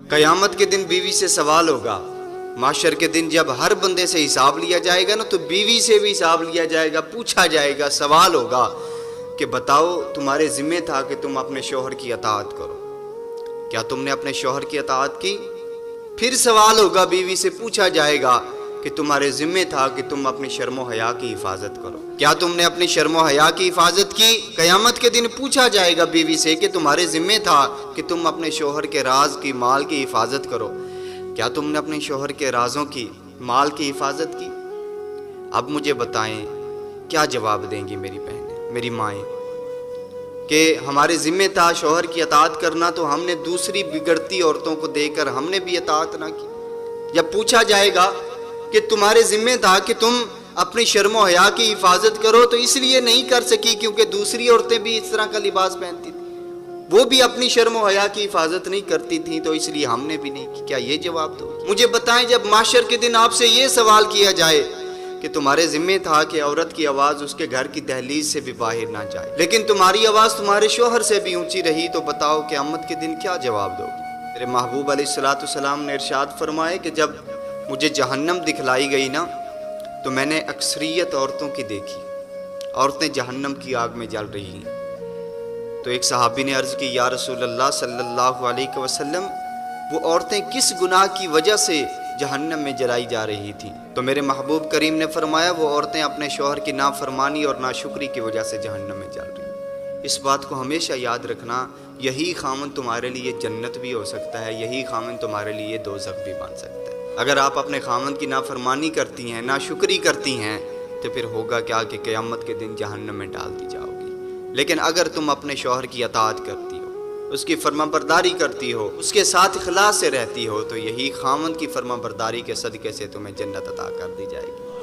قیامت کے دن بیوی سے سوال ہوگا. معاشر کے دن جب ہر بندے سے حساب لیا جائے گا نا تو بیوی سے بھی حساب لیا جائے گا. پوچھا جائے گا, سوال ہوگا کہ بتاؤ تمہارے ذمہ تھا کہ تم اپنے شوہر کی اطاعت کرو, کیا تم نے اپنے شوہر کی اطاعت کی؟ پھر سوال ہوگا, بیوی سے پوچھا جائے گا کہ تمہارے ذمہ تھا کہ تم اپنی شرم و حیا کی حفاظت کرو, کیا تم نے اپنی شرم و حیا کی حفاظت کی؟ قیامت کے دن پوچھا جائے گا بیوی سے کہ تمہارے ذمہ تھا کہ تم اپنے شوہر کے راز کی, مال کی حفاظت کرو, کیا تم نے اپنے شوہر کے رازوں کی, مال کی حفاظت کی؟ اب مجھے بتائیں کیا جواب دیں گی میری بہنیں, میری مائیں, کہ ہمارے ذمہ تھا شوہر کی اطاعت کرنا تو ہم نے دوسری بگڑتی عورتوں کو دیکھ کر ہم نے بھی اطاعت نہ کی. جب پوچھا جائے گا کہ تمہارے ذمہ تھا کہ تم اپنی شرم و حیا کی حفاظت کرو تو اس لیے نہیں کر سکی کیونکہ دوسری عورتیں بھی اس طرح کا لباس پہنتی تھیں, وہ بھی اپنی شرم و حیا کی حفاظت نہیں کرتی تھیں تو اس لیے ہم نے بھی نہیں کی. کیا یہ جواب دو؟ مجھے بتائیں جب معاشر کے دن آپ سے یہ سوال کیا جائے کہ تمہارے ذمہ تھا کہ عورت کی آواز اس کے گھر کی دہلیز سے بھی باہر نہ جائے, لیکن تمہاری آواز تمہارے شوہر سے بھی اونچی رہی, تو بتاؤ قیامت کے دن کیا جواب دو گی؟ میرے محبوب علیہ الصلوۃ والسلام نے ارشاد فرمائے کہ جب مجھے جہنم دکھلائی گئی نا تو میں نے اکثریت عورتوں کی دیکھی, عورتیں جہنم کی آگ میں جل رہی ہیں. تو ایک صحابی نے عرض کی, یا رسول اللہ صلی اللہ علیہ وسلم وہ عورتیں کس گناہ کی وجہ سے جہنم میں جلائی جا رہی تھیں؟ تو میرے محبوب کریم نے فرمایا وہ عورتیں اپنے شوہر کی نافرمانی اور ناشکری کی وجہ سے جہنم میں جل رہی ہیں. اس بات کو ہمیشہ یاد رکھنا, یہی خامن تمہارے لیے جنت بھی ہو سکتا ہے, یہی خامن تمہارے لیے دوزخ بھی بن سکتا ہے. اگر آپ اپنے خامن کی نافرمانی کرتی ہیں, ناشکری کرتی ہیں, تو پھر ہوگا کیا کہ قیامت کے دن جہنم میں ڈال دی جاؤ گی. لیکن اگر تم اپنے شوہر کی اطاعت کرتی ہو, اس کی فرما برداری کرتی ہو, اس کے ساتھ اخلاص سے رہتی ہو, تو یہی خامن کی فرما برداری کے صدقے سے تمہیں جنت عطا کر دی جائے گی.